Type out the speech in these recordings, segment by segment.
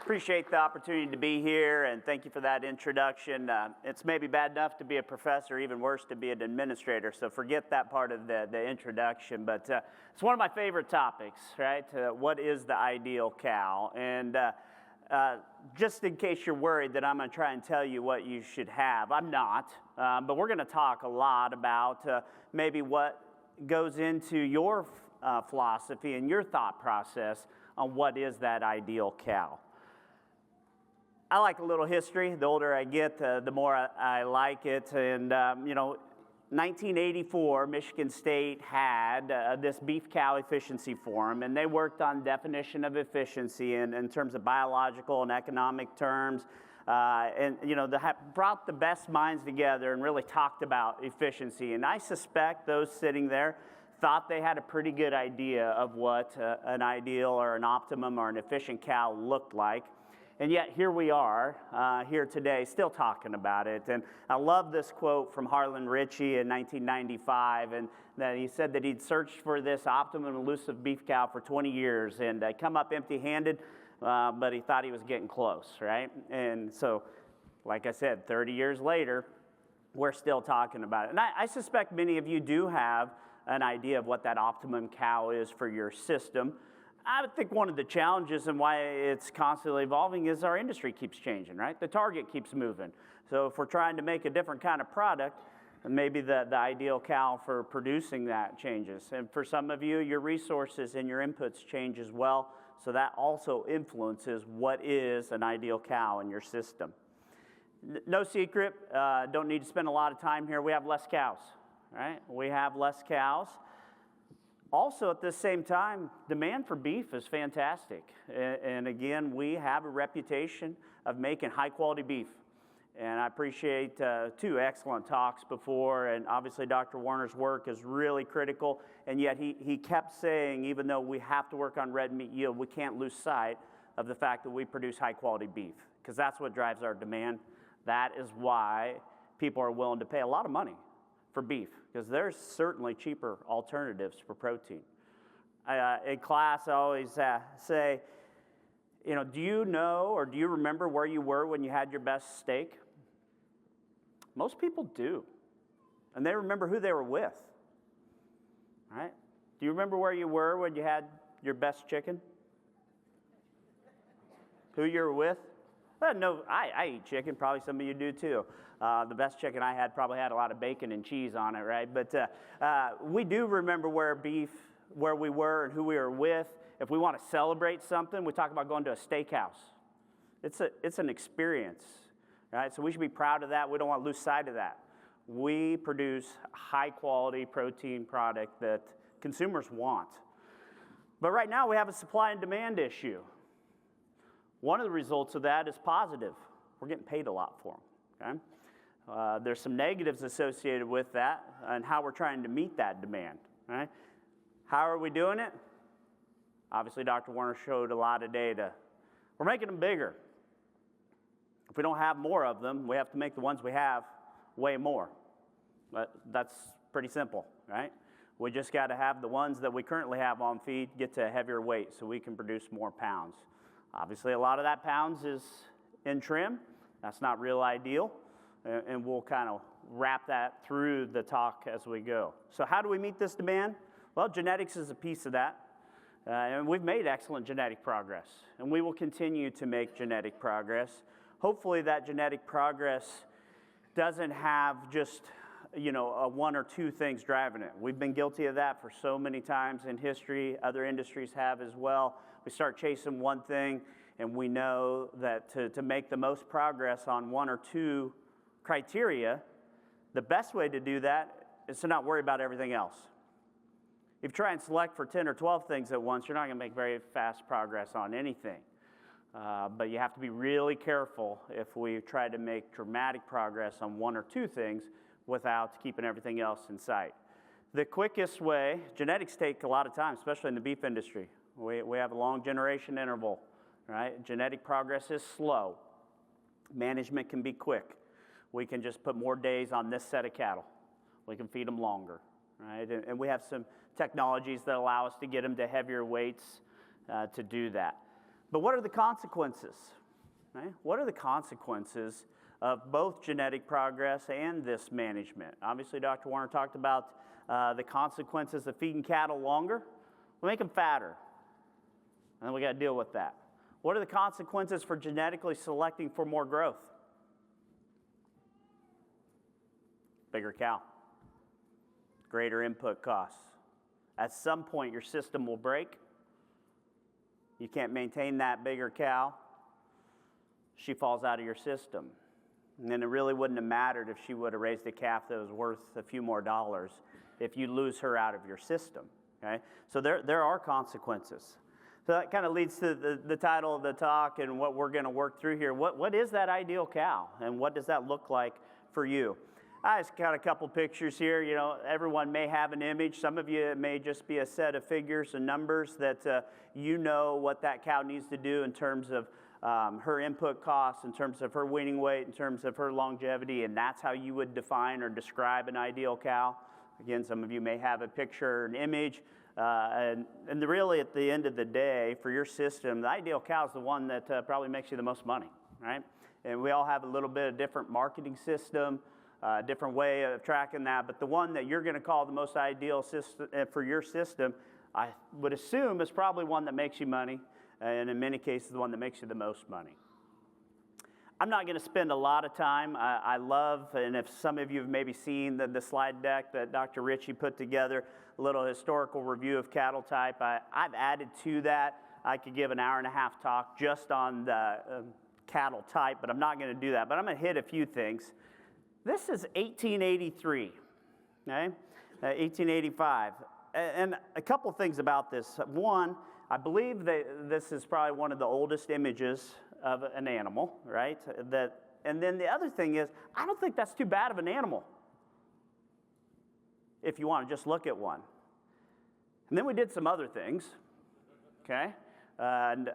Appreciate the opportunity to be here, and thank you for that introduction. It's maybe bad enough to be a professor, even worse to be an administrator, so forget that part of the introduction. But it's one of my favorite topics, right? What is the ideal cow? And just in case you're worried that I'm going to try and tell you what you should have, I'm not. But we're going to talk a lot about maybe what goes into your philosophy and your thought process on what is that ideal cow. I like a little history. The older I get, the more I like it. And, 1984, Michigan State had this beef cow efficiency forum, and they worked on definition of efficiency in terms of biological and economic terms. They brought the best minds together and really talked about efficiency. And I suspect those sitting there thought they had a pretty good idea of what an ideal or an optimum or an efficient cow looked like. And yet here we are here today still talking about it. And I love this quote from Harlan Ritchie in 1995, and that he said that he'd searched for this optimum elusive beef cow for 20 years and come up empty-handed, but he thought he was getting close, right? And so, like I said, 30 years later, we're still talking about it. And I suspect many of you do have an idea of what that optimum cow is for your system. I would think one of the challenges and why it's constantly evolving is our industry keeps changing, right? The target keeps moving. So if we're trying to make a different kind of product, maybe the ideal cow for producing that changes. And for some of you, your resources and your inputs change as well. So that also influences what is an ideal cow in your system. No secret, don't need to spend a lot of time here. We have less cows, right? We have less cows. Also, at the same time, demand for beef is fantastic. And again, we have a reputation of making high-quality beef. And I appreciate two excellent talks before, and obviously Dr. Warner's work is really critical, and yet he kept saying, even though we have to work on red meat yield, we can't lose sight of the fact that we produce high-quality beef, because that's what drives our demand. That is why people are willing to pay a lot of money for beef, because there's certainly cheaper alternatives for protein. In class, I always say, do you know or do you remember where you were when you had your best steak? Most people do, and they remember who they were with, right? Do you remember where you were when you had your best chicken? Who you were with? No, I eat chicken. Probably some of you do too. The best chicken I had probably had a lot of bacon and cheese on it, right? But we do remember where we were and who we were with. If we want to celebrate something, we talk about going to a steakhouse. It's an experience, right? So we should be proud of that. We don't want to lose sight of that. We produce high-quality protein product that consumers want. But right now we have a supply and demand issue. One of the results of that is positive. We're getting paid a lot for them, okay? There's some negatives associated with that and how we're trying to meet that demand, right? How are we doing it? Obviously, Dr. Warner showed a lot of data. We're making them bigger. If we don't have more of them, we have to make the ones we have way more. But that's pretty simple, right? We just got to have the ones that we currently have on feed get to a heavier weight so we can produce more pounds. Obviously, a lot of that pounds is in trim. That's not real ideal, and we'll kind of wrap that through the talk as we go. So how do we meet this demand? Well, genetics is a piece of that, and we've made excellent genetic progress, and we will continue to make genetic progress. Hopefully, that genetic progress doesn't have just one or two things driving it. We've been guilty of that for so many times in history. Other industries have as well. We start chasing one thing, and we know that to make the most progress on one or two criteria, the best way to do that is to not worry about everything else. If you try and select for 10 or 12 things at once, you're not going to make very fast progress on anything. But you have to be really careful if we try to make dramatic progress on one or two things without keeping everything else in sight. The quickest way, genetics take a lot of time, especially in the beef industry. We have a long generation interval, right? Genetic progress is slow. Management can be quick. We can just put more days on this set of cattle. We can feed them longer, right? And we have some technologies that allow us to get them to heavier weights to do that. But what are the consequences? Right? What are the consequences of both genetic progress and this management? Obviously, Dr. Warner talked about the consequences of feeding cattle longer. We make them fatter, and then we got to deal with that. What are the consequences for genetically selecting for more growth? Bigger cow, greater input costs. At some point, your system will break. You can't maintain that bigger cow. She falls out of your system. And then it really wouldn't have mattered if she would have raised a calf that was worth a few more dollars if you lose her out of your system. Okay? So there are consequences. So that kind of leads to the title of the talk and what we're going to work through here. What is that ideal cow, and what does that look like for you? I just got a couple pictures here. You know, everyone may have an image. Some of you, it may just be a set of figures and numbers that you know what that cow needs to do in terms of her input costs, in terms of her weaning weight, in terms of her longevity, and that's how you would define or describe an ideal cow. Again, some of you may have a picture, an image, and really at the end of the day, for your system, the ideal cow is the one that probably makes you the most money, right? And we all have a little bit of different marketing system, different way of tracking that, but the one that you're going to call the most ideal system for your system, I would assume is probably one that makes you money, and in many cases, the one that makes you the most money. I'm not going to spend a lot of time. I love, and if some of you have maybe seen the slide deck that Dr. Ritchie put together, a little historical review of cattle type, I've added to that. I could give an hour-and-a-half talk just on the cattle type, but I'm not going to do that. But I'm going to hit a few things. This is 1883, okay? 1885. And a couple things about this. One, I believe that this is probably one of the oldest images of an animal, right? And then the other thing is, I don't think that's too bad of an animal if you want to just look at one. And then we did some other things, okay? And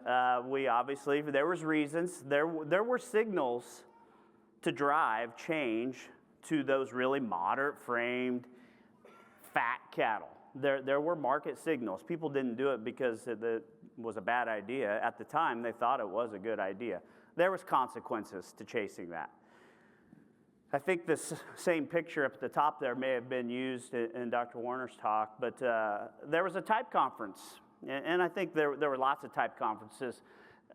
we obviously, there was reasons, there were signals to drive change to those really moderate framed, fat cattle. There were market signals. People didn't do it because it was a bad idea. At the time, they thought it was a good idea. There was consequences to chasing that. I think this same picture up at the top there may have been used in Dr. Warner's talk, but there was a type conference, and I think there were lots of type conferences.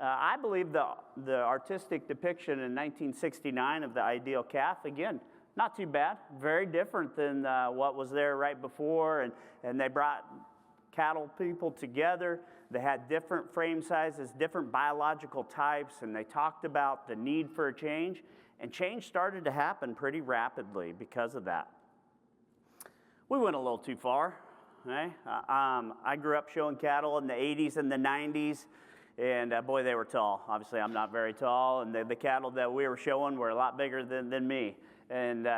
I believe the artistic depiction in 1969 of the ideal calf, again, not too bad, very different than what was there right before, and they brought cattle people together. They had different frame sizes, different biological types, and they talked about the need for a change, and change started to happen pretty rapidly because of that. We went a little too far. Okay? I grew up showing cattle in the 80s and the 90s, and boy, they were tall. Obviously, I'm not very tall, and the cattle that we were showing were a lot bigger than me. And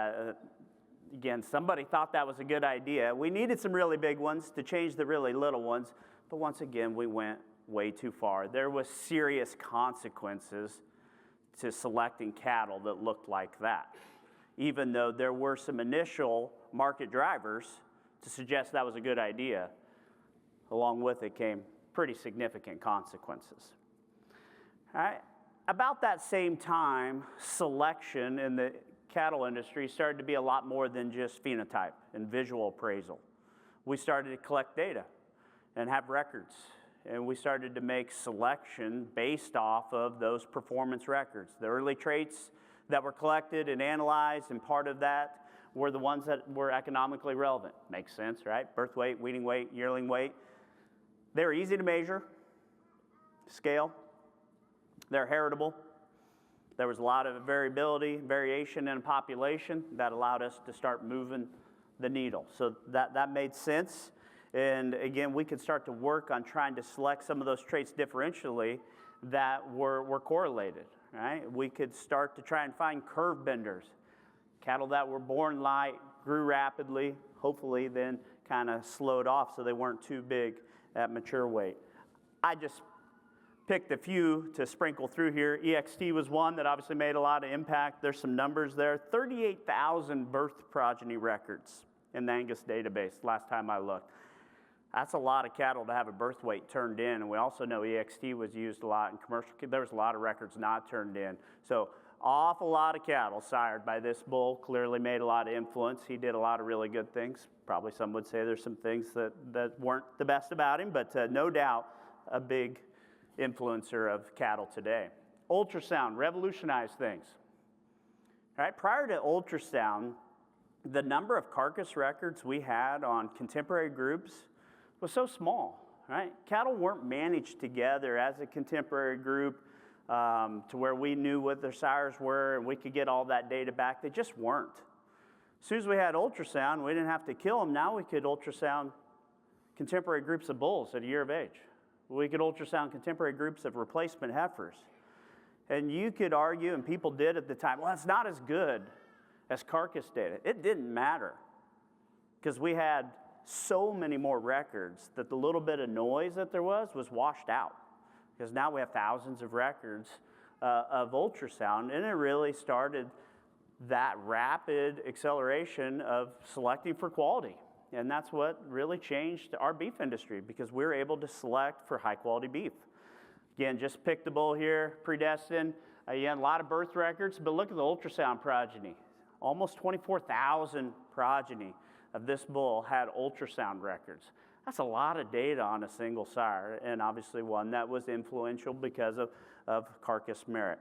again, somebody thought that was a good idea. We needed some really big ones to change the really little ones, but once again, we went way too far. There was serious consequences to selecting cattle that looked like that, even though there were some initial market drivers to suggest that was a good idea. Along with it came pretty significant consequences. All right. About that same time, selection in the cattle industry started to be a lot more than just phenotype and visual appraisal. We started to collect data and have records, and we started to make selection based off of those performance records. The early traits that were collected and analyzed, and part of that were the ones that were economically relevant. Makes sense, right? Birth weight, weaning weight, yearling weight. They were easy to measure, scale. They're heritable. There was a lot of variation in population that allowed us to start moving the needle. So that made sense. And again, we could start to work on trying to select some of those traits differentially that were correlated, right? We could start to try and find curve benders. Cattle that were born light, grew rapidly, hopefully then kind of slowed off so they weren't too big at mature weight. I just picked a few to sprinkle through here. EXT was one that obviously made a lot of impact. There's some numbers there. 38,000 birth progeny records in the Angus database last time I looked. That's a lot of cattle to have a birth weight turned in, and we also know EXT was used a lot in commercial. There was a lot of records not turned in. So awful lot of cattle sired by this bull, clearly made a lot of influence. He did a lot of really good things. Probably some would say there's some things that weren't the best about him, but no doubt a big influencer of cattle today. Ultrasound revolutionized things. All right, prior to ultrasound, the number of carcass records we had on contemporary groups was so small, right? Cattle weren't managed together as a contemporary group to where we knew what their sires were and we could get all that data back. They just weren't. As soon as we had ultrasound, we didn't have to kill them. Now we could ultrasound contemporary groups of bulls at a year of age. We could ultrasound contemporary groups of replacement heifers. And you could argue, and people did at the time, well, it's not as good as carcass data. It didn't matter because we had so many more records that the little bit of noise that there was washed out. Because now we have thousands of records of ultrasound, and it really started that rapid acceleration of selecting for quality. And that's what really changed our beef industry, because we were able to select for high quality beef. Again, just picked the bull here, predestined. Again, a lot of birth records, but look at the ultrasound progeny. Almost 24,000 progeny of this bull had ultrasound records. That's a lot of data on a single sire, and obviously one that was influential because of carcass merit.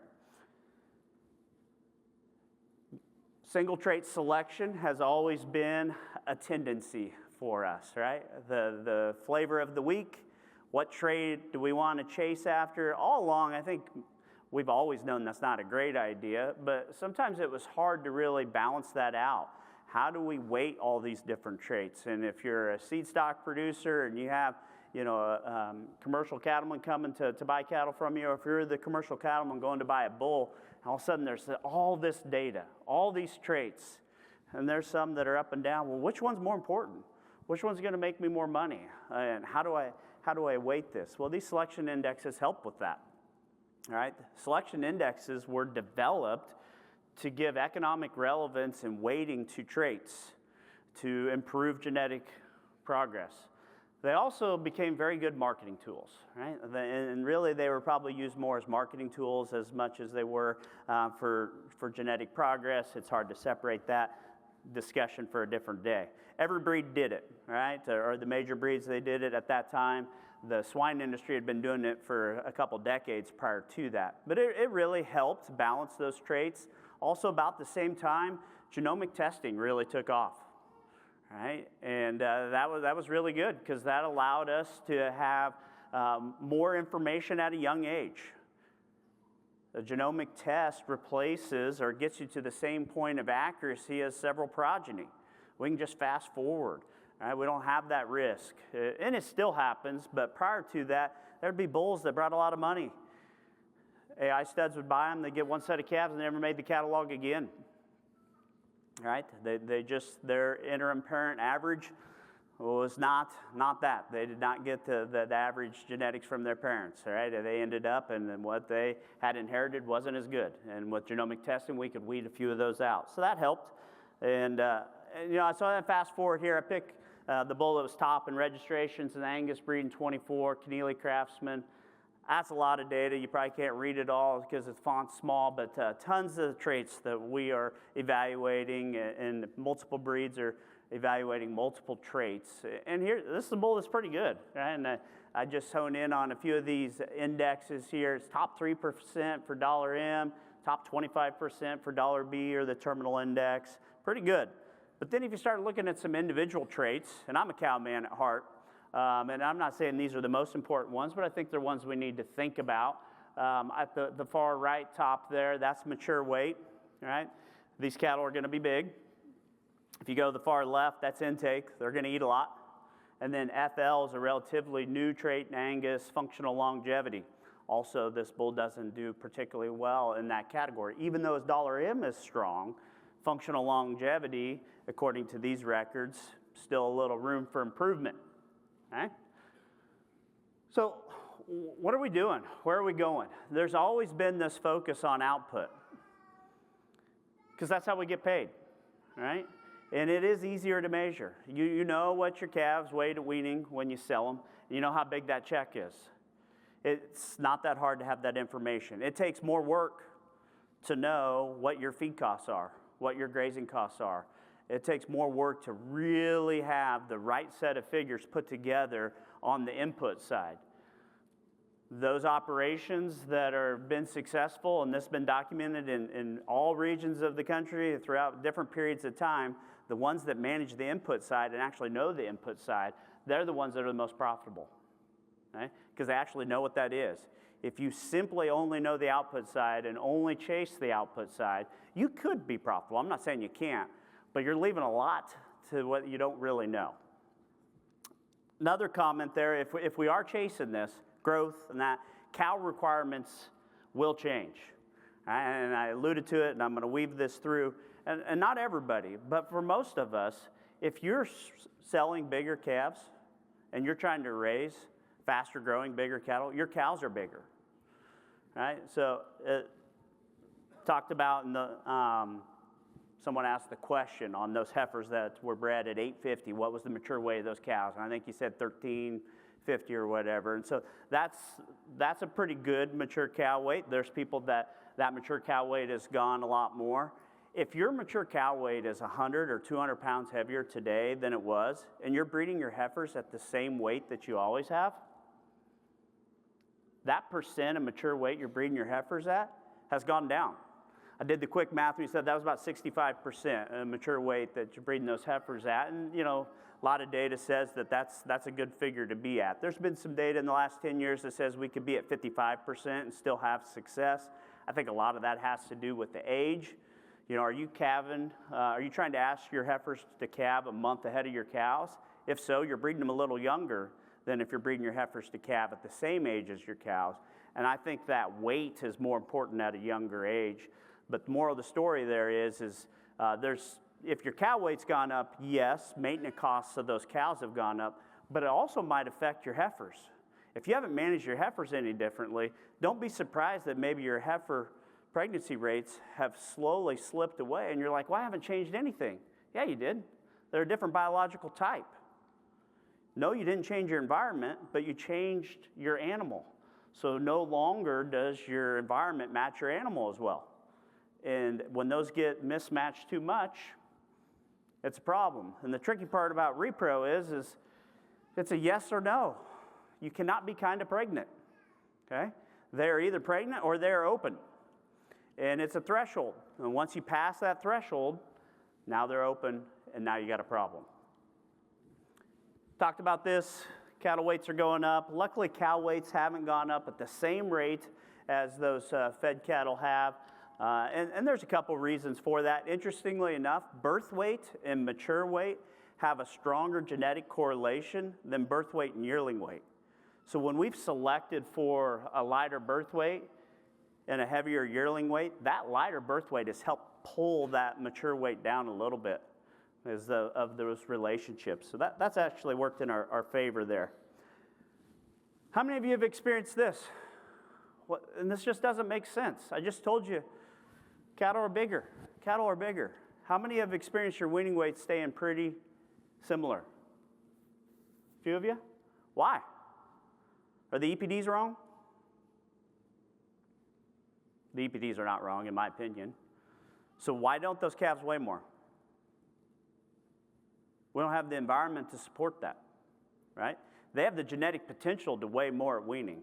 Single trait selection has always been a tendency for us, right? The flavor of the week, what trait do we want to chase after? All along, I think we've always known that's not a great idea, but sometimes it was hard to really balance that out. How do we weight all these different traits? And if you're a seed stock producer and you have, a commercial cattleman coming to buy cattle from you, or if you're the commercial cattleman going to buy a bull, all of a sudden there's all this data, all these traits, and there's some that are up and down. Well, which one's more important? Which one's going to make me more money? And how do I weight this? Well, these selection indexes help with that. All right, selection indexes were developed to give economic relevance and weighting to traits to improve genetic progress. They also became very good marketing tools, right? And really they were probably used more as marketing tools as much as they were for genetic progress. It's hard to separate that discussion for a different day. Every breed did it, right? Or the major breeds, they did it at that time. The swine industry had been doing it for a couple decades prior to that. But it really helped balance those traits. Also, about the same time, genomic testing really took off, right? And that was really good because that allowed us to have more information at a young age. A genomic test replaces or gets you to the same point of accuracy as several progeny. We can just fast forward. Right? We don't have that risk. And it still happens, but prior to that, there'd be bulls that brought a lot of money. AI studs would buy them, they'd get one set of calves and never made the catalog again. Right? Their interim parent average was not that. They did not get the average genetics from their parents. Right? They ended up, and what they had inherited wasn't as good. And with genomic testing, we could weed a few of those out. So that helped. And so I fast forward here, I pick the bull that was top in registrations, an Angus breed in 24, Keneally Craftsman. That's a lot of data. You probably can't read it all because the font's small, but tons of traits that we are evaluating, and multiple breeds are evaluating multiple traits. And here, this is a bull that's pretty good, right? And I just hone in on a few of these indexes here. It's top 3% for $M, top 25% for $B, or the terminal index. Pretty good. But then if you start looking at some individual traits, and I'm a cow man at heart, and I'm not saying these are the most important ones, but I think they're ones we need to think about. At the far right top there, that's mature weight, right? These cattle are going to be big. If you go to the far left, that's intake. They're going to eat a lot. And then FL is a relatively new trait in Angus, functional longevity. Also, this bull doesn't do particularly well in that category. Even though his $M is strong, functional longevity, according to these records, still a little room for improvement. Okay? So what are we doing? Where are we going? There's always been this focus on output because that's how we get paid, right? And it is easier to measure. You know what your calves weigh at weaning when you sell them. You know how big that check is. It's not that hard to have that information. It takes more work to know what your feed costs are, what your grazing costs are. It takes more work to really have the right set of figures put together on the input side. Those operations that have been successful, and this has been documented in all regions of the country throughout different periods of time, the ones that manage the input side and actually know the input side, they're the ones that are the most profitable, okay? Because they actually know what that is. If you simply only know the output side and only chase the output side, you could be profitable. I'm not saying you can't, but you're leaving a lot to what you don't really know. Another comment there, if we are chasing this growth and that, cow requirements will change. And I alluded to it, and I'm going to weave this through. And not everybody, but for most of us, if you're selling bigger calves and you're trying to raise faster growing, bigger cattle, your cows are bigger, right? So talked about in the, someone asked the question on those heifers that were bred at 850, what was the mature weight of those cows? And I think he said 1350 or whatever. And so that's a pretty good mature cow weight. There's people that mature cow weight has gone a lot more. If your mature cow weight is 100 or 200 pounds heavier today than it was, and you're breeding your heifers at the same weight that you always have, that percent of mature weight you're breeding your heifers at has gone down. I did the quick math, and we said that was about 65% of mature weight that you're breeding those heifers at. And, you know, a lot of data says that that's a good figure to be at. There's been some data in the last 10 years that says we could be at 55% and still have success. I think a lot of that has to do with the age. You know, are you calving? Are you trying to ask your heifers to calve a month ahead of your cows? If so, you're breeding them a little younger than if you're breeding your heifers to calve at the same age as your cows. And I think that weight is more important at a younger age. But the moral of the story there is if your cow weight's gone up, yes, maintenance costs of those cows have gone up, but it also might affect your heifers. If you haven't managed your heifers any differently, don't be surprised that maybe your heifer pregnancy rates have slowly slipped away, and you're like, well, I haven't changed anything. Yeah, you did. They're a different biological type. No, you didn't change your environment, but you changed your animal. So no longer does your environment match your animal as well. And when those get mismatched too much, it's a problem. And the tricky part about repro is it's a yes or no. You cannot be kind of pregnant, okay? They're either pregnant or they're open. And it's a threshold. And once you pass that threshold, now they're open, and now you got a problem. Talked about this. Cattle weights are going up. Luckily, cow weights haven't gone up at the same rate as those fed cattle have. And there's a couple reasons for that. Interestingly enough, birth weight and mature weight have a stronger genetic correlation than birth weight and yearling weight. So when we've selected for a lighter birth weight and a heavier yearling weight, that lighter birth weight has helped pull that mature weight down a little bit of those relationships. So that's actually worked in our favor there. How many of you have experienced this? And this just doesn't make sense. I just told you, cattle are bigger. Cattle are bigger. How many have experienced your weaning weight staying pretty similar? A few of you? Why? Are the EPDs wrong? The EPDs are not wrong, in my opinion. So why don't those calves weigh more? We don't have the environment to support that, right? They have the genetic potential to weigh more at weaning,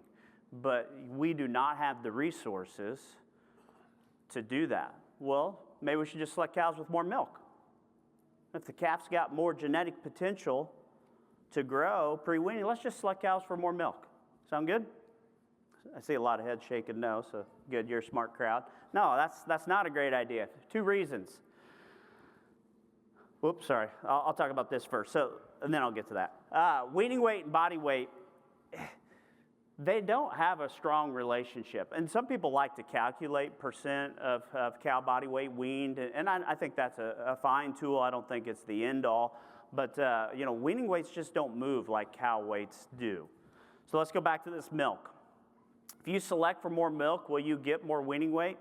but we do not have the resources to do that. Well, maybe we should just select cows with more milk. If the calf's got more genetic potential to grow pre-weaning, let's just select cows for more milk. Sound good? I see a lot of heads shaking no, so good, you're a smart crowd. No, that's not a great idea. 2 reasons. Whoops, sorry. I'll talk about this first, and then I'll get to that. Weaning weight and body weight, they don't have a strong relationship. And some people like to calculate percent of cow body weight weaned, and I think that's a fine tool. I don't think it's the end all. But, weaning weights just don't move like cow weights do. So let's go back to this milk. If you select for more milk, will you get more weaning weight?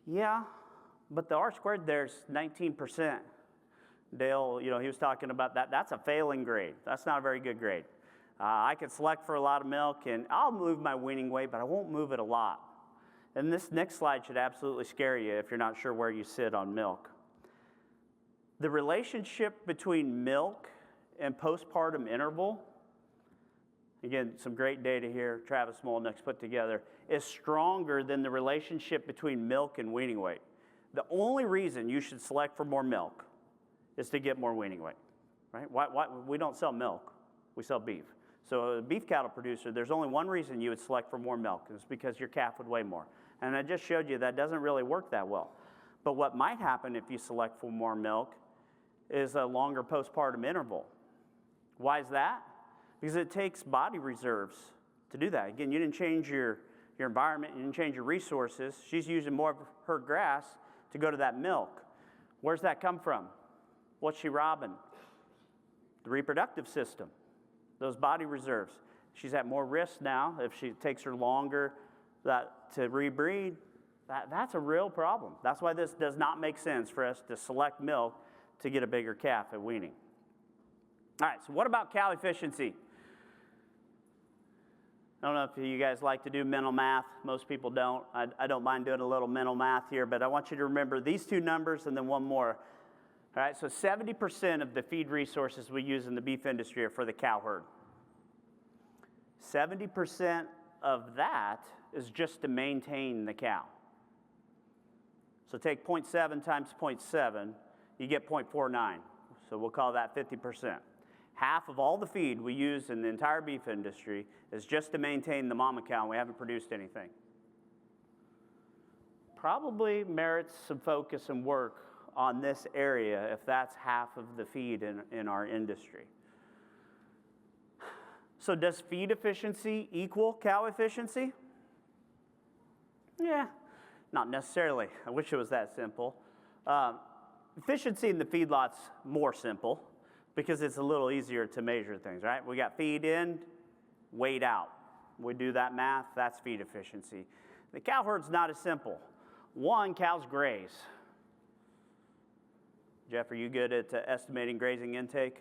Yeah, but the R squared there's 19%. Dale, he was talking about that. That's a failing grade. That's not a very good grade. I can select for a lot of milk, and I'll move my weaning weight, but I won't move it a lot. And this next slide should absolutely scare you if you're not sure where you sit on milk. The relationship between milk and postpartum interval, again, some great data here, Travis Molnick's put together, is stronger than the relationship between milk and weaning weight. The only reason you should select for more milk is to get more weaning weight, right? Why? We don't sell milk, we sell beef. So a beef cattle producer, there's only one reason you would select for more milk, and it's because your calf would weigh more. And I just showed you that doesn't really work that well. But what might happen if you select for more milk is a longer postpartum interval. Why is that? Because it takes body reserves to do that. Again, you didn't change your environment, you didn't change your resources. She's using more of her grass to go to that milk. Where's that come from? What's she robbing? The reproductive system, those body reserves. She's at more risk now if she takes her longer to rebreed. That's a real problem. That's why this does not make sense for us to select milk to get a bigger calf at weaning. All right, so what about cow efficiency? I don't know if you guys like to do mental math. Most people don't. I don't mind doing a little mental math here, but I want you to remember these two numbers and then one more. All right, so 70% of the feed resources we use in the beef industry are for the cow herd. 70% of that is just to maintain the cow. So take 0.7 times 0.7, you get 0.49. So we'll call that 50%. Half of all the feed we use in the entire beef industry is just to maintain the mama cow, and we haven't produced anything. Probably merits some focus and work on this area if that's half of the feed in our industry. So does feed efficiency equal cow efficiency? Yeah, not necessarily. I wish it was that simple. Efficiency in the feedlot's more simple because it's a little easier to measure things, right? We got feed in, weight out. We do that math, that's feed efficiency. The cow herd's not as simple. One, cows graze. Jeff, are you good at estimating grazing intake?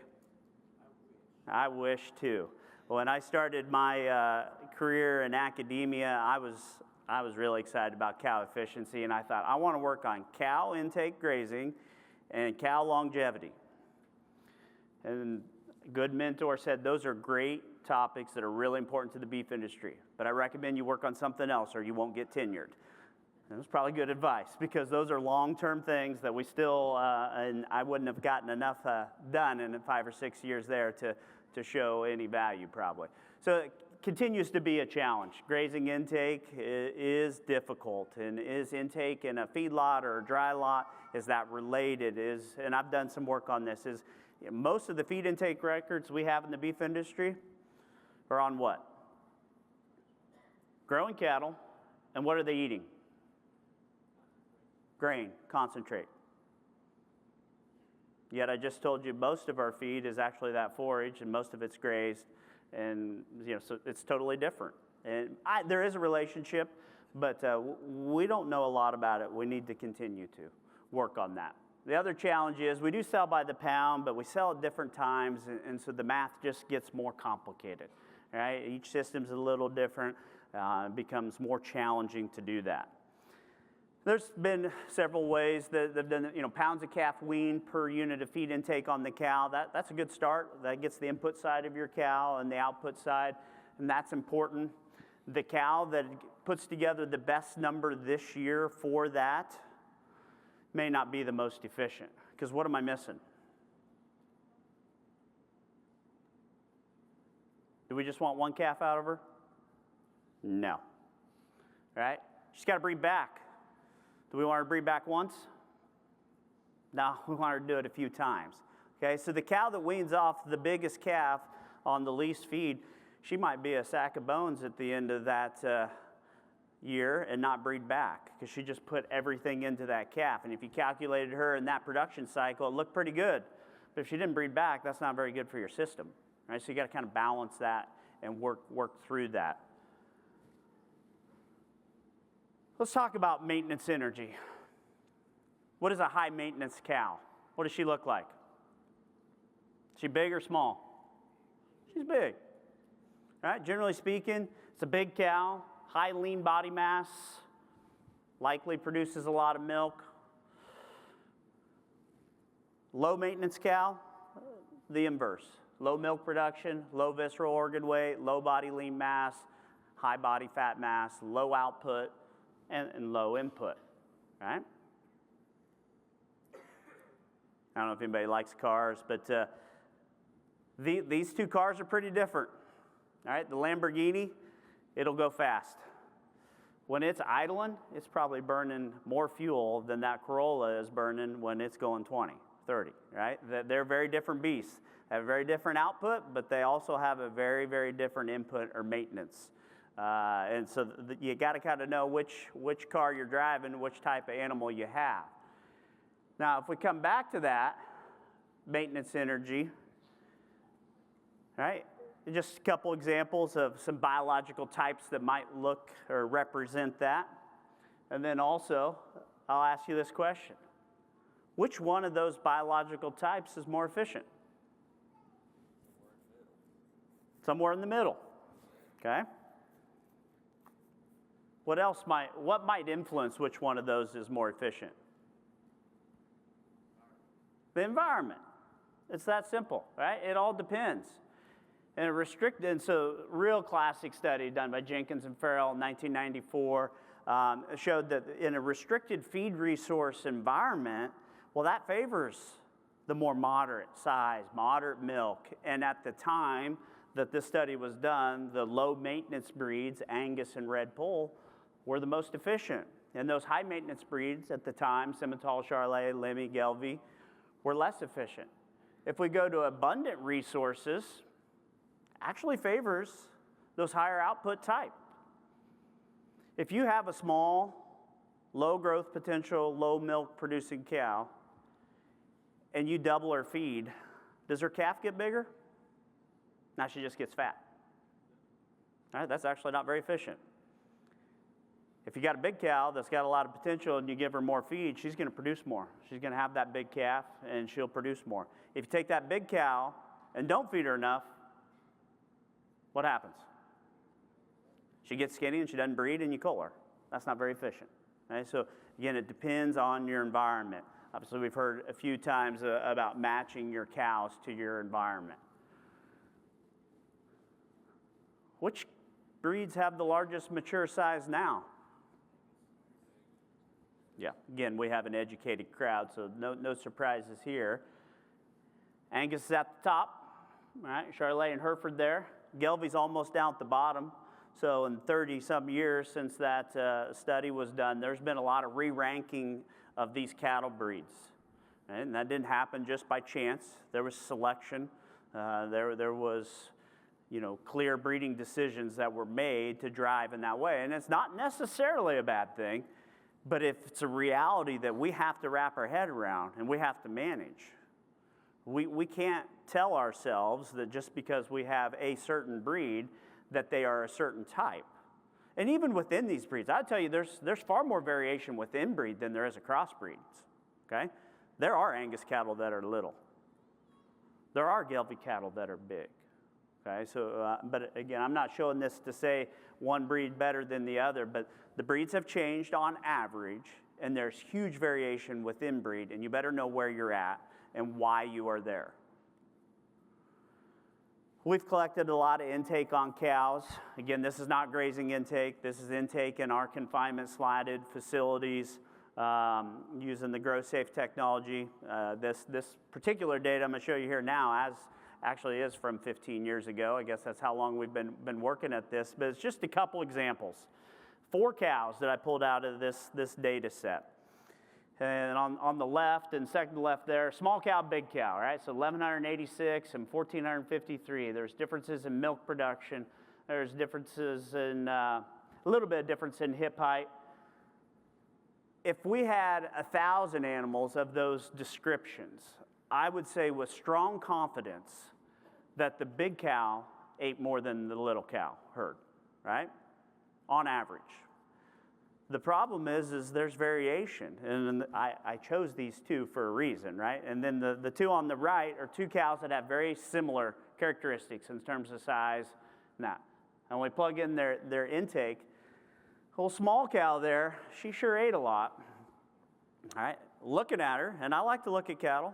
I wish too. When I started my career in academia, I was really excited about cow efficiency, and I thought, I want to work on cow intake grazing and cow longevity. And a good mentor said, those are great topics that are really important to the beef industry, but I recommend you work on something else or you won't get tenured. And that's probably good advice because those are long-term things that we still, and I wouldn't have gotten enough done in 5 or 6 years there to show any value probably. So it continues to be a challenge. Grazing intake is difficult, and is intake in a feedlot or a dry lot, is that related? And I've done some work on this, most of the feed intake records we have in the beef industry are on what? Growing cattle, and what are they eating? Grain, concentrate. Yet I just told you most of our feed is actually that forage, and most of it's grazed, and so it's totally different. And there is a relationship, but we don't know a lot about it. We need to continue to work on that. The other challenge is we do sell by the pound, but we sell at different times, and so the math just gets more complicated. Right? Each system's a little different. It becomes more challenging to do that. There's been several ways that they've done, pounds of calf weaned per unit of feed intake on the cow. That's a good start. That gets the input side of your cow and the output side, and that's important. The cow that puts together the best number this year for that may not be the most efficient, because what am I missing? Do we just want one calf out of her? No. Right? She's got to breed back. Do we want her to breed back once? No, we want her to do it a few times. Okay, so the cow that weans off the biggest calf on the least feed, she might be a sack of bones at the end of that year and not breed back because she just put everything into that calf. And if you calculated her in that production cycle, it looked pretty good. But if she didn't breed back, that's not very good for your system. Right? So you got to kind of balance that and work through that. Let's talk about maintenance energy. What is a high maintenance cow? What does she look like? Is she big or small? She's big. Right? Generally speaking, it's a big cow, high lean body mass, likely produces a lot of milk. Low maintenance cow, the inverse. Low milk production, low visceral organ weight, low body lean mass, high body fat mass, low output, and low input, right? I don't know if anybody likes cars, but these two cars are pretty different, all right? The Lamborghini, it'll go fast. When it's idling, it's probably burning more fuel than that Corolla is burning when it's going 20, 30, right? They're very different beasts. They have a very different output, but they also have a very, very different input or maintenance. And so you got to kind of know which car you're driving, which type of animal you have. Now, if we come back to that, maintenance energy, right? Just a couple examples of some biological types that might look or represent that. And then also, I'll ask you this question. Which one of those biological types is more efficient? Somewhere in the middle, okay? What might influence which one of those is more efficient? The environment. It's that simple, right? It all depends. And so real classic study done by Jenkins and Farrell in 1994 showed that in a restricted feed resource environment, well, that favors the more moderate size, moderate milk. And at the time that this study was done, the low maintenance breeds, Angus and Red Poll, were the most efficient. And those high maintenance breeds at the time, Simmental, Charolais, Lemmy, Gelbvieh, were less efficient. If we go to abundant resources, actually favors those higher output type. If you have a small, low growth potential, low milk producing cow, and you double her feed, does her calf get bigger? Now she just gets fat. All right, that's actually not very efficient. If you got a big cow that's got a lot of potential and you give her more feed, she's going to produce more. She's going to have that big calf and she'll produce more. If you take that big cow and don't feed her enough, what happens? She gets skinny and she doesn't breed and you cull her. That's not very efficient. Right? So again, it depends on your environment. Obviously, we've heard a few times about matching your cows to your environment. Which breeds have the largest mature size now? Yeah, again, we have an educated crowd, so no surprises here. Angus is at the top, all right, Charolais and Hereford there. Gelbvieh's almost down at the bottom. So in 30-some years since that study was done, there's been a lot of re-ranking of these cattle breeds. Right? And that didn't happen just by chance. There was selection. There was, clear breeding decisions that were made to drive in that way. And it's not necessarily a bad thing, but if it's a reality that we have to wrap our head around and we have to manage. We can't tell ourselves that just because we have a certain breed that they are a certain type. And even within these breeds, I'll tell you, there's far more variation within breed than there is across breeds, okay? There are Angus cattle that are little. There are Gelbvieh cattle that are big, okay? So, but again, I'm not showing this to say one breed better than the other, but the breeds have changed on average, and there's huge variation within breed, and you better know where you're at and why you are there. We've collected a lot of intake on cows. Again, this is not grazing intake. This is intake in our confinement slatted facilities using the GrowSafe technology. This particular data I'm going to show you here now actually is from 15 years ago. I guess that's how long we've been working at this. But it's just a couple examples. 4 cows that I pulled out of this data set. And on the left and second to left there, small cow, big cow, right? So 1,186 and 1,453. There's differences in milk production. There's differences in, a little bit of difference in hip height. If we had 1,000 animals of those descriptions, I would say with strong confidence that the big cow ate more than the little cow herd, right? On average. The problem is there's variation, and I chose these two for a reason, right? And then the two on the right are two cows that have very similar characteristics in terms of size. Now, and when we plug in their intake, a little small cow there, she sure ate a lot. All right, looking at her, and I like to look at cattle.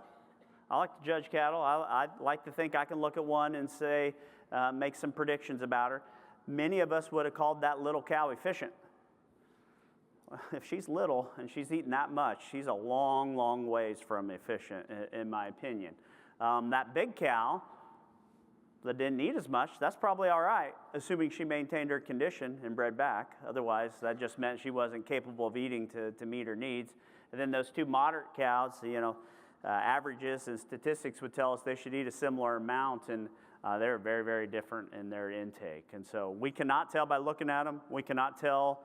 I like to judge cattle. I like to think I can look at one and say, make some predictions about her. Many of us would have called that little cow efficient. If she's little and she's eating that much, she's a long, long ways from efficient, in my opinion. That big cow that didn't eat as much, that's probably all right, assuming she maintained her condition and bred back. Otherwise, that just meant she wasn't capable of eating to meet her needs. And then those two moderate cows, averages and statistics would tell us they should eat a similar amount, and they're very, very different in their intake. And so we cannot tell by looking at them. We cannot tell,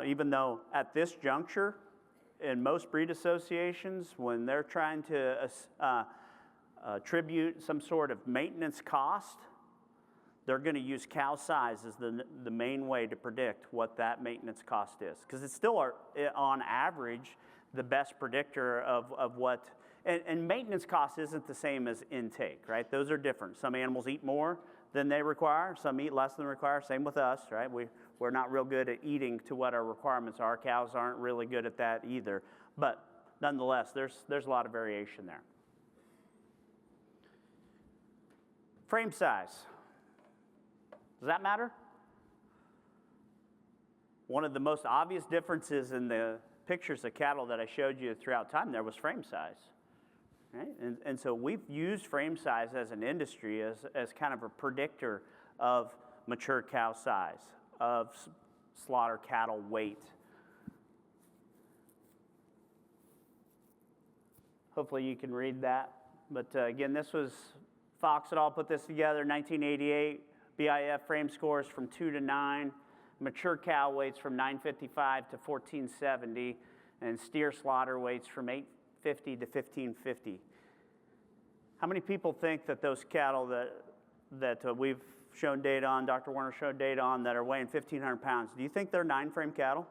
even though at this juncture, in most breed associations, when they're trying to attribute some sort of maintenance cost, they're going to use cow size as the main way to predict what that maintenance cost is. Because it's still, on average, the best predictor of what, and maintenance cost isn't the same as intake, right? Those are different. Some animals eat more than they require. Some eat less than they require. Same with us, right? We're not real good at eating to what our requirements are. Cows aren't really good at that either. But nonetheless, there's a lot of variation there. Frame size. Does that matter? One of the most obvious differences in the pictures of cattle that I showed you throughout time there was frame size. Right? And so we've used frame size as an industry as kind of a predictor of mature cow size, of slaughter cattle weight. Hopefully you can read that. But again, this was Fox et al. Put this together, 1988. BIF frame scores from 2 to 9. Mature cow weights from 955 to 1470. And steer slaughter weights from 850 to 1550. How many people think that those cattle that we've shown data on, Dr. Warner showed data on, that are weighing 1,500 pounds, do you think they're 9-frame cattle?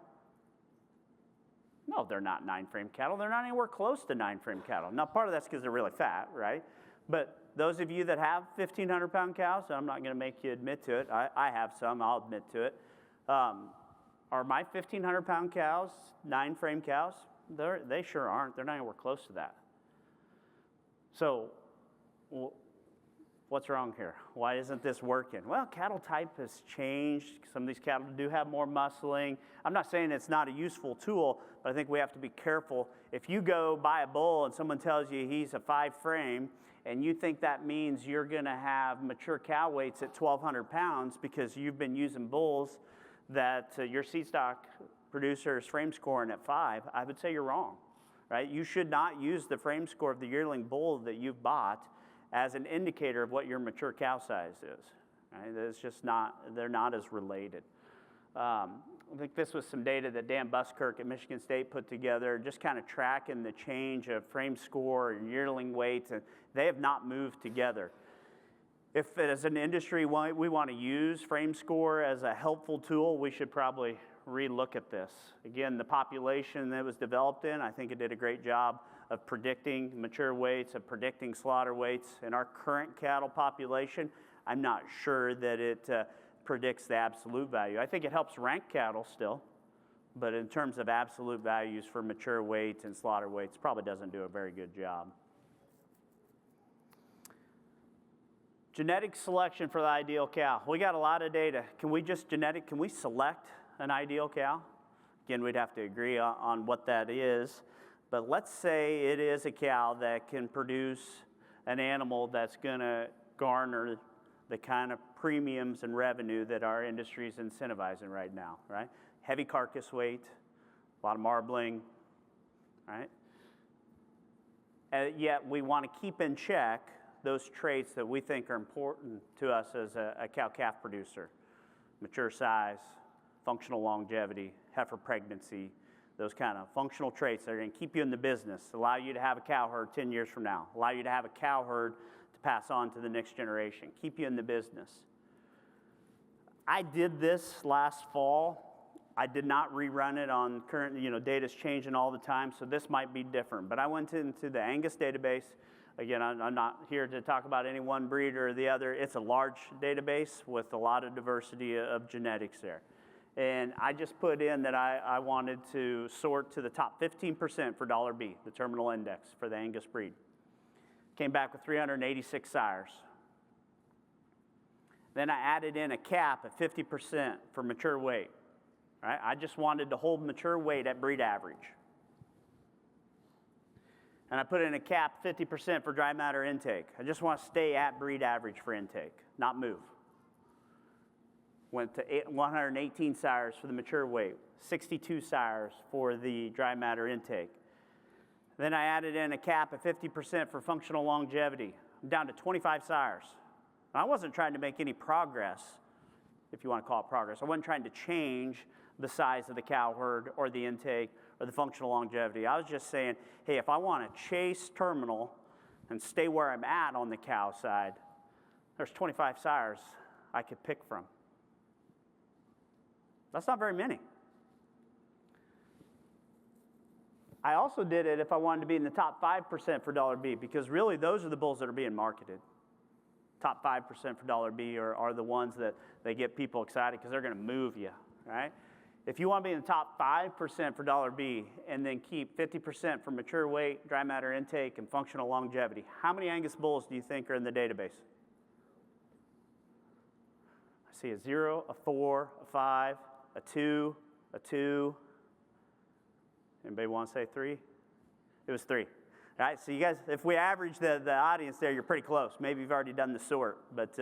No, they're not 9-frame cattle. They're not anywhere close to 9-frame cattle. Now, part of that's because they're really fat, right? But those of you that have 1,500-pound cows, I'm not going to make you admit to it. I have some. I'll admit to it. Are my 1,500-pound cows 9-frame cows? They sure aren't. They're not anywhere close to that. So what's wrong here? Why isn't this working? Well, cattle type has changed. Some of these cattle do have more muscling. I'm not saying it's not a useful tool, but I think we have to be careful. If you go buy a bull and someone tells you he's a 5-frame, and you think that means you're going to have mature cow weights at 1,200 pounds because you've been using bulls that your seed stock producer is frame scoring at 5, I would say you're wrong, right? You should not use the frame score of the yearling bull that you've bought as an indicator of what your mature cow size is. Right? It's just not, they're not as related. I think this was some data that Dan Buskirk at Michigan State put together, just kind of tracking the change of frame score and yearling weights, and they have not moved together. If as an industry we want to use frame score as a helpful tool, we should probably relook at this. Again, the population that it was developed in, I think it did a great job of predicting mature weights, of predicting slaughter weights. In our current cattle population, I'm not sure that it predicts the absolute value. I think it helps rank cattle still, but in terms of absolute values for mature weights and slaughter weights, probably doesn't do a very good job. Genetic selection for the ideal cow. We got a lot of data. Can we select an ideal cow? Again, we'd have to agree on what that is. But let's say it is a cow that can produce an animal that's going to garner the kind of premiums and revenue that our industry is incentivizing right now, right? Heavy carcass weight, a lot of marbling, right? And yet we want to keep in check those traits that we think are important to us as a cow-calf producer. Mature size, functional longevity, heifer pregnancy, those kind of functional traits that are going to keep you in the business, allow you to have a cow herd 10 years from now, allow you to have a cow herd to pass on to the next generation, keep you in the business. I did this last fall I did not rerun it on current, data's changing all the time, so this might be different. But I went into the Angus database. Again, I'm not here to talk about any one breed or the other. It's a large database with a lot of diversity of genetics there. And I just put in that I wanted to sort to the top 15% for $B, the terminal index for the Angus breed. Came back with 386 sires. Then I added in a cap at 50% for mature weight. Right? I just wanted to hold mature weight at breed average. And I put in a cap 50% for dry matter intake. I just want to stay at breed average for intake, not move. Went to 118 sires for the mature weight, 62 sires for the dry matter intake. Then I added in a cap of 50% for functional longevity. I'm down to 25 sires. I wasn't trying to make any progress, if you want to call it progress. I wasn't trying to change the size of the cow herd or the intake or the functional longevity. I was just saying, hey, if I want to chase terminal and stay where I'm at on the cow side, there's 25 sires I could pick from. That's not very many. I also did it if I wanted to be in the top 5% for $B, because really those are the bulls that are being marketed. Top 5% for $B are the ones that they get people excited because they're going to move you, right? If you want to be in the top 5% for $B and then keep 50% for mature weight, dry matter intake, and functional longevity, how many Angus bulls do you think are in the database? I see a 0, a 4, a 5, a 2, a 2. Anybody want to say 3? It was 3. All right, so you guys, if we average the audience there, you're pretty close. Maybe you've already done the sort. But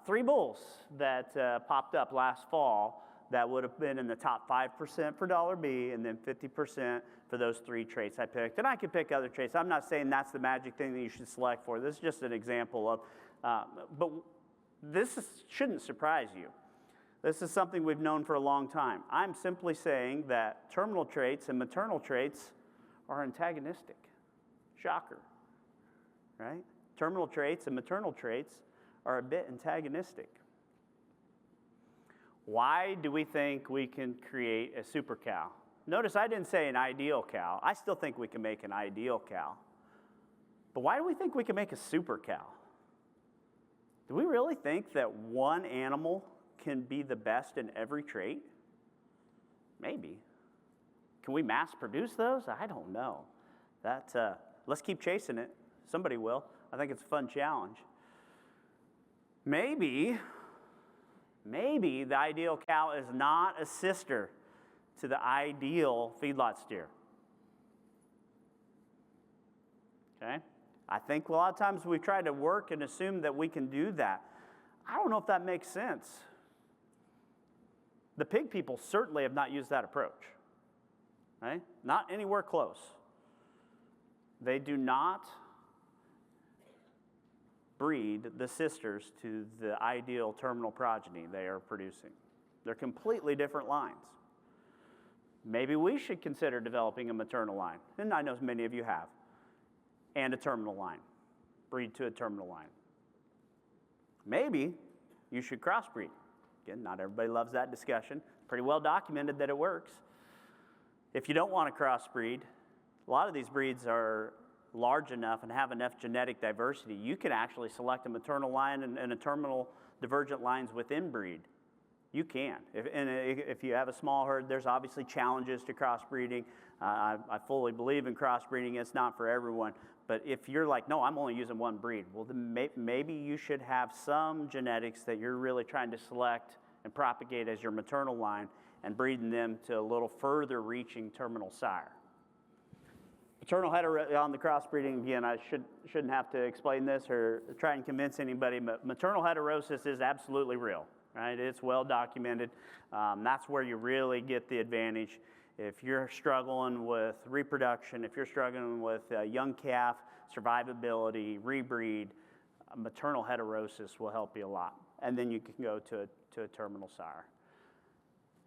3 bulls that popped up last fall that would have been in the top 5% for $B and then 50% for those 3 traits I picked. And I could pick other traits. I'm not saying that's the magic thing that you should select for. This is just an example of, but shouldn't surprise you. This is something we've known for a long time. I'm simply saying that terminal traits and maternal traits are antagonistic. Shocker, right? Terminal traits and maternal traits are a bit antagonistic. Why do we think we can create a super cow? Notice I didn't say an ideal cow. I still think we can make an ideal cow. But why do we think we can make a super cow? Do we really think that one animal can be the best in every trait? Maybe. Can we mass produce those? I don't know. Let's keep chasing it. Somebody will. I think it's a fun challenge. Maybe the ideal cow is not a sister to the ideal feedlot steer. Okay? I think a lot of times we try to work and assume that we can do that. I don't know if that makes sense. The pig people certainly have not used that approach. Right? Not anywhere close. They do not breed the sisters to the ideal terminal progeny they are producing. They're completely different lines. Maybe we should consider developing a maternal line, and I know many of you have, and a terminal line, breed to a terminal line. Maybe you should crossbreed. Again, not everybody loves that discussion. Pretty well documented that it works. If you don't want to crossbreed, a lot of these breeds are large enough and have enough genetic diversity, you can actually select a maternal line and a terminal divergent lines within breed. You can. If you have a small herd, there's obviously challenges to crossbreeding. I fully believe in crossbreeding. It's not for everyone. But if you're like, no, I'm only using one breed, well, then maybe you should have some genetics that you're really trying to select and propagate as your maternal line and breeding them to a little further reaching terminal sire. Maternal on the crossbreeding, again, I shouldn't have to explain this or try and convince anybody, but maternal heterosis is absolutely real, right? It's well documented. That's where you really get the advantage. If you're struggling with reproduction, if you're struggling with young calf, survivability, rebreed, maternal heterosis will help you a lot. And then you can go to a terminal sire.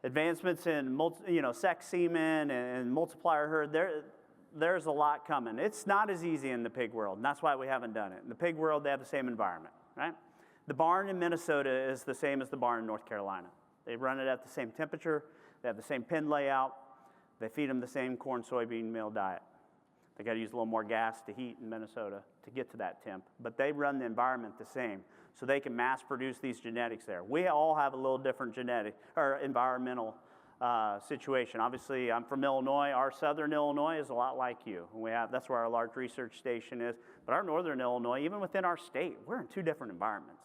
Advancements in sex semen and multiplier herd, there's a lot coming. It's not as easy in the pig world, and that's why we haven't done it. In the pig world, they have the same environment, right? The barn in Minnesota is the same as the barn in North Carolina. They run it at the same temperature. They have the same pen layout. They feed them the same corn, soybean meal diet. They got to use a little more gas to heat in Minnesota to get to that temp. But they run the environment the same, so they can mass produce these genetics there. We all have a little different genetic or environmental situation. Obviously, I'm from Illinois. Our southern Illinois is a lot like you. That's where our large research station is. But our northern Illinois, even within our state, we're in two different environments.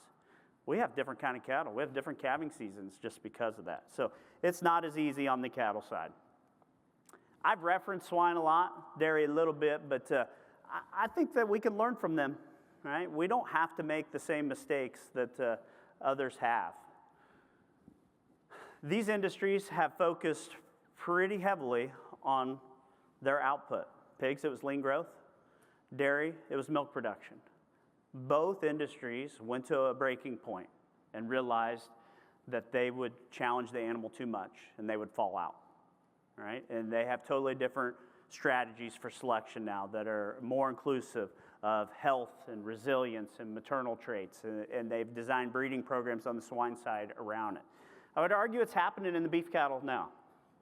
We have different kind of cattle. We have different calving seasons just because of that. So it's not as easy on the cattle side. I've referenced swine a lot, dairy a little bit, but I think that we can learn from them, right? We don't have to make the same mistakes that others have. These industries have focused pretty heavily on their output. Pigs, it was lean growth. Dairy, it was milk production. Both industries went to a breaking point and realized that they would challenge the animal too much and they would fall out, right? And they have totally different strategies for selection now that are more inclusive of health and resilience and maternal traits, and they've designed breeding programs on the swine side around it. I would argue it's happening in the beef cattle now.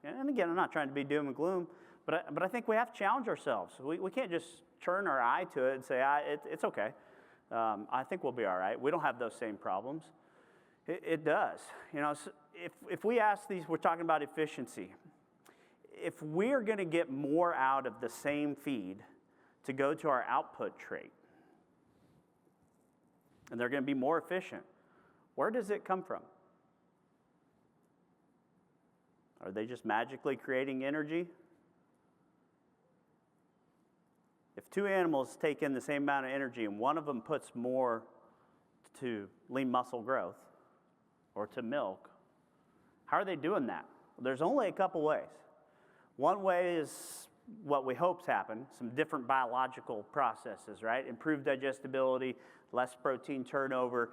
And again, I'm not trying to be doom and gloom, but I think we have to challenge ourselves. We can't just turn our eye to it and say, it's okay. I think we'll be all right. We don't have those same problems. It does. You know, if we ask these, we're talking about efficiency. If we're going to get more out of the same feed to go to our output trait, and they're going to be more efficient, where does it come from? Are they just magically creating energy? If two animals take in the same amount of energy and one of them puts more to lean muscle growth or to milk, how are they doing that? Well, there's only a couple ways. One way is what we hope's happened, some different biological processes, right? Improved digestibility, less protein turnover,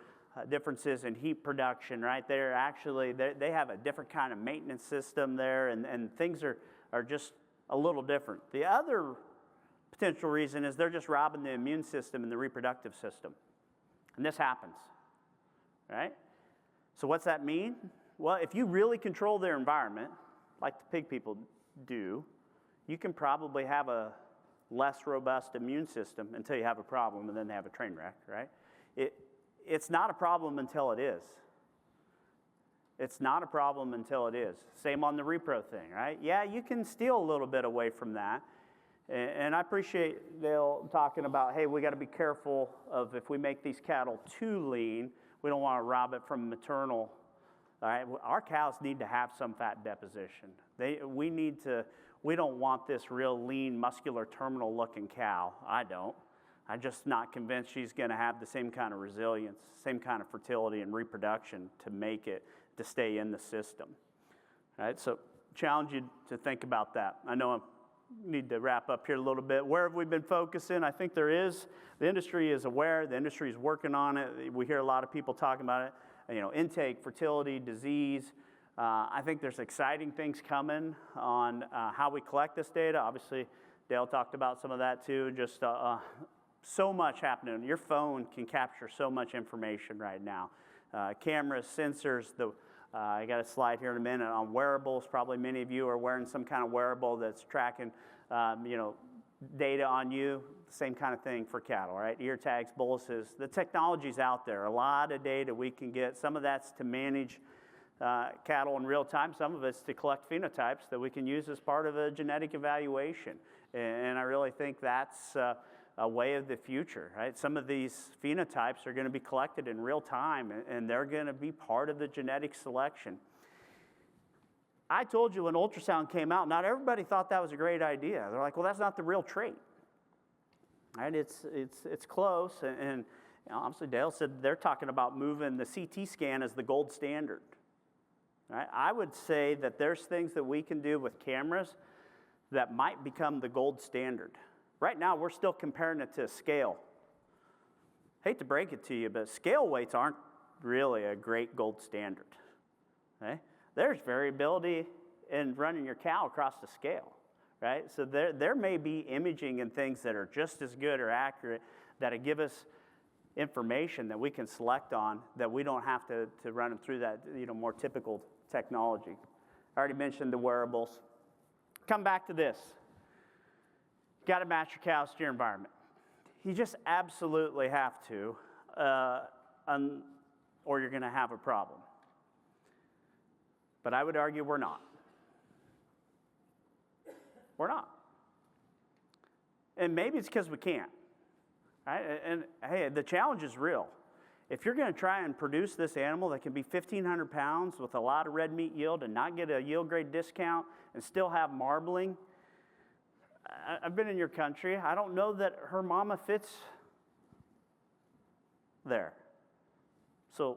differences in heat production, right? They have a different kind of maintenance system there, and things are just a little different. The other potential reason is they're just robbing the immune system and the reproductive system. And this happens, right? So what's that mean? Well, if you really control their environment, like the pig people do, you can probably have a less robust immune system until you have a problem, and then they have a train wreck, right? It's not a problem until it is. It's not a problem until it is. Same on the repro thing, right? Yeah, you can steal a little bit away from that. And I appreciate Dale talking about, hey, we got to be careful of if we make these cattle too lean, we don't want to rob it from maternal. All right, our cows need to have some fat deposition. We don't want this real lean, muscular, terminal-looking cow. I don't. I'm just not convinced she's going to have the same kind of resilience, same kind of fertility and reproduction to make it, to stay in the system. All right, so challenge you to think about that. I know I need to wrap up here a little bit. Where have we been focusing? I think the industry is aware, the industry is working on it. We hear a lot of people talking about it, intake, fertility, disease. I think there's exciting things coming on how we collect this data. Obviously, Dale talked about some of that too, just so much happening. Your phone can capture so much information right now. Cameras, sensors, I got a slide here in a minute on wearables. Probably many of you are wearing some kind of wearable that's tracking, data on you. Same kind of thing for cattle, right? Ear tags, boluses. The technology's out there. A lot of data we can get. Some of that's to manage cattle in real time. Some of it's to collect phenotypes that we can use as part of a genetic evaluation. And I really think that's a way of the future, right? Some of these phenotypes are going to be collected in real time, and they're going to be part of the genetic selection. I told you when ultrasound came out, not everybody thought that was a great idea. They're like, well, that's not the real trait, right? It's close, and obviously Dale said they're talking about moving the CT scan as the gold standard, right? I would say that there's things that we can do with cameras that might become the gold standard. Right now, we're still comparing it to a scale. Hate to break it to you, but scale weights aren't really a great gold standard. Okay? There's variability in running your cow across the scale, right? So there may be imaging and things that are just as good or accurate that give us information that we can select on that we don't have to run them through that more typical technology. I already mentioned the wearables. Come back to this. You got to match your cows to your environment. You just absolutely have to, or you're going to have a problem. But I would argue we're not. We're not. And maybe it's because we can't. Right? And hey, the challenge is real. If you're going to try and produce this animal that can be 1,500 pounds with a lot of red meat yield and not get a yield grade discount and still have marbling, I've been in your country. I don't know that her mama fits there. So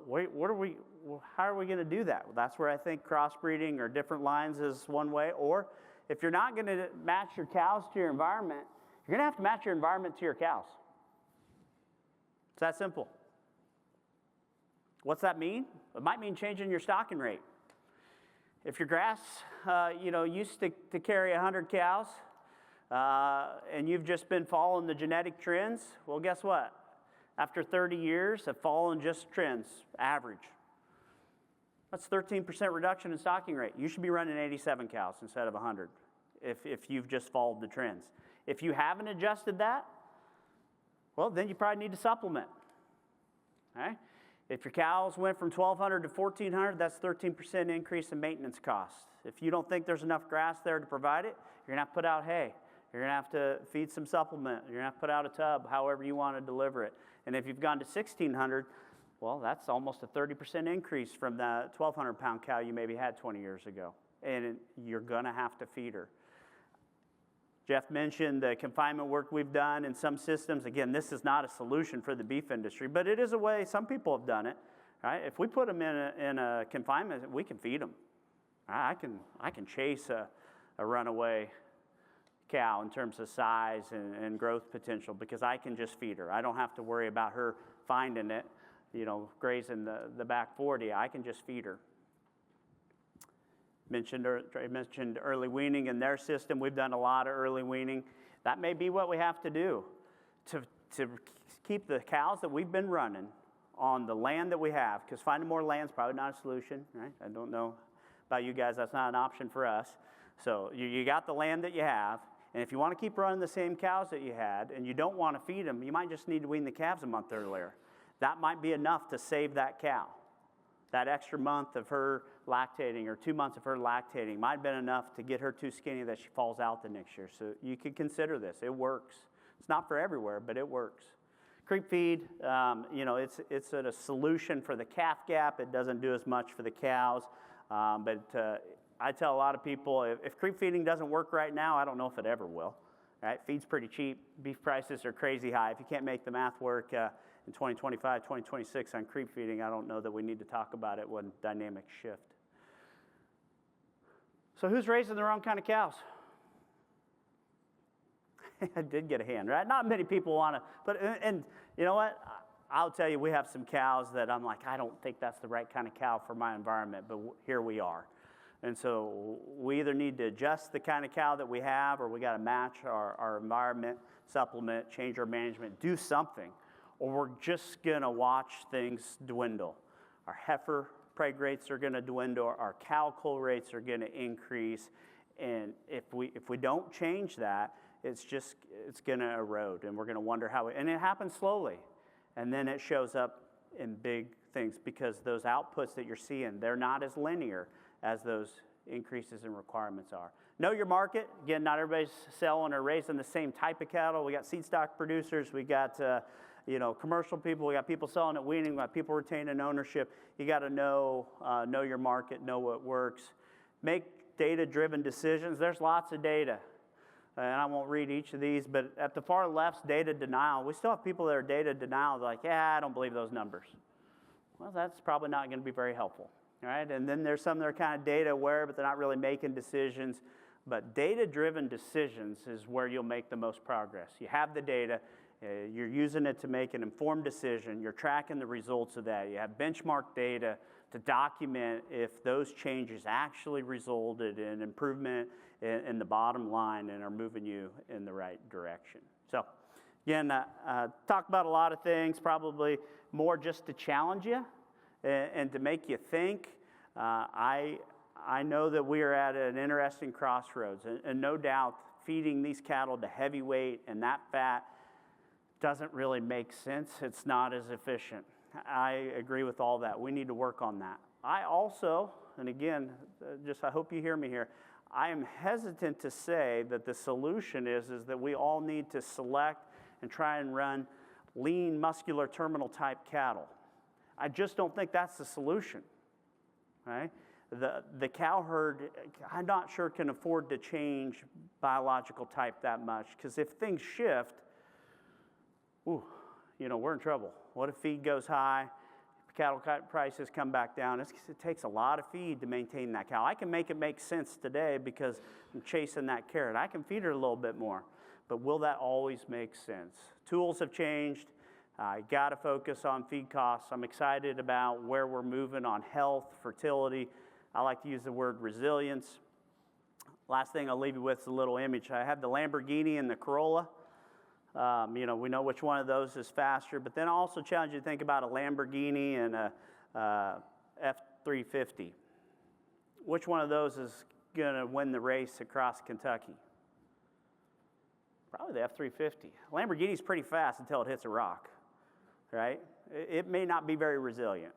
how are we going to do that? That's where I think crossbreeding or different lines is one way. Or if you're not going to match your cows to your environment, you're going to have to match your environment to your cows. It's that simple. What's that mean? It might mean changing your stocking rate. If your grass, used to carry 100 cows, and you've just been following the genetic trends, well, guess what? After 30 years of following just trends, average, that's 13% reduction in stocking rate. You should be running 87 cows instead of 100 if you've just followed the trends. If you haven't adjusted that, well, then you probably need to supplement. Okay? If your cows went from 1,200 to 1,400, that's 13% increase in maintenance costs. If you don't think there's enough grass there to provide it, you're going to have to put out hay. You're going to have to feed some supplement. You're going to have to put out a tub, however you want to deliver it. And if you've gone to 1,600, well, that's almost a 30% increase from the 1,200-pound cow you maybe had 20 years ago. And you're going to have to feed her. Jeff mentioned the confinement work we've done in some systems. Again, this is not a solution for the beef industry, but it is a way some people have done it. Right? If we put them in a confinement, we can feed them. I can chase a runaway cow in terms of size and growth potential because I can just feed her. I don't have to worry about her finding it, grazing the back 40. I can just feed her. Mentioned early weaning in their system. We've done a lot of early weaning. That may be what we have to do to keep the cows that we've been running on the land that we have, because finding more land is probably not a solution, right? I don't know about you guys. That's not an option for us. So you got the land that you have, and if you want to keep running the same cows that you had and you don't want to feed them, you might just need to wean the calves a month earlier. That might be enough to save that cow. That extra month of her lactating or 2 months of her lactating might have been enough to get her too skinny that she falls out the next year. So you could consider this. It works. It's not for everywhere, but it works. Creep feed, it's a solution for the calf gap. It doesn't do as much for the cows. But I tell a lot of people, if creep feeding doesn't work right now, I don't know if it ever will. Right? Feed's pretty cheap. Beef prices are crazy high. If you can't make the math work, in 2025, 2026 on creep feeding, I don't know that we need to talk about it when dynamics shift. So who's raising the wrong kind of cows? I did get a hand, right? Not many people want to, and you know what? I'll tell you, we have some cows that I'm like, I don't think that's the right kind of cow for my environment, but here we are. And so we either need to adjust the kind of cow that we have, or we got to match our environment, supplement, change our management, do something. Or we're just going to watch things dwindle. Our heifer preg rates are going to dwindle. Our cow cull rates are going to increase. And if we don't change that, it's going to erode. And we're going to wonder how and it happens slowly. And then it shows up in big things because those outputs that you're seeing, they're not as linear as those increases in requirements are. Know your market. Again, not everybody's selling or raising the same type of cattle. We got seed stock producers. We got commercial people. We got people selling at weaning. We got people retaining ownership. You got to know your market, know what works. Make data-driven decisions. There's lots of data. And I won't read each of these, but at the far left's data denial. We still have people that are data denial. They're like, I don't believe those numbers. Well, that's probably not going to be very helpful. Right? And then there's some that are kind of data aware, but they're not really making decisions. But data-driven decisions is where you'll make the most progress. You have the data. You're using it to make an informed decision. You're tracking the results of that. You have benchmark data to document if those changes actually resulted in improvement in the bottom line and are moving you in the right direction. So, again, talk about a lot of things, probably more just to challenge you and to make you think. I know that we are at an interesting crossroads, and no doubt feeding these cattle to heavy weight and that fat doesn't really make sense. It's not as efficient. I agree with all that. We need to work on that. I also, and again, just I hope you hear me here, I am hesitant to say that the solution is that we all need to select and try and run lean, muscular, terminal type cattle. I just don't think that's the solution, right? The cow herd, I'm not sure can afford to change biological type that much, because if things shift, ooh, we're in trouble. What if feed goes high, cattle prices come back down? It takes a lot of feed to maintain that cow. I can make it make sense today because I'm chasing that carrot. I can feed her a little bit more, but will that always make sense? Tools have changed. You got to focus on feed costs. I'm excited about where we're moving on health, fertility. I like to use the word resilience. Last thing I'll leave you with is a little image. I have the Lamborghini and the Corolla. We know which one of those is faster, but then I also challenge you to think about a Lamborghini and a F-350. Which one of those is going to win the race across Kentucky? Probably the F-350. Lamborghini's pretty fast until it hits a rock, right? It may not be very resilient.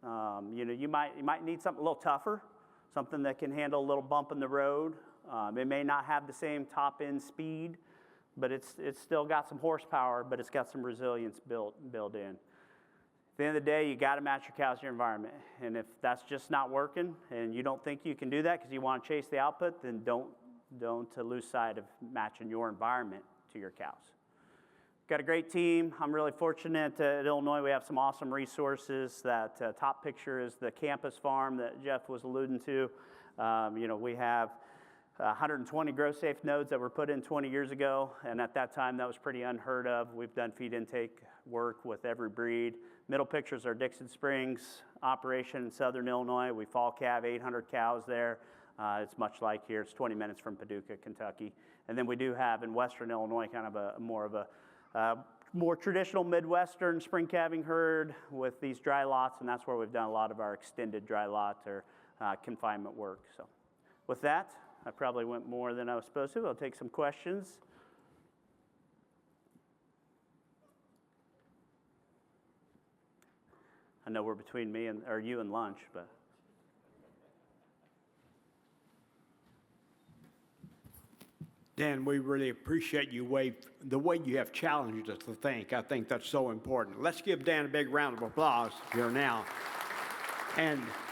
You might need something a little tougher, something that can handle a little bump in the road. It may not have the same top-end speed, but it's still got some horsepower, but it's got some resilience built in. At the end of the day, you got to match your cows to your environment. And if that's just not working and you don't think you can do that because you want to chase the output, then don't lose sight of matching your environment to your cows. Got a great team. I'm really fortunate at Illinois. We have some awesome resources. That top picture is the campus farm that Jeff was alluding to. We have 120 grow-safe nodes that were put in 20 years ago, and at that time, that was pretty unheard of. We've done feed intake work with every breed. Middle picture is our Dixon Springs operation in southern Illinois. We fall calve 800 cows there. It's much like here. It's 20 minutes from Paducah, Kentucky. And then we do have in western Illinois kind of more traditional Midwestern spring calving herd with these dry lots, and that's where we've done a lot of our extended dry lot or confinement work. So with that, I probably went more than I was supposed to. I'll take some questions. I know we're between you and lunch, but. Dan, we really appreciate the way you have challenged us to think. I think that's so important. Let's give Dan a big round of applause here now. And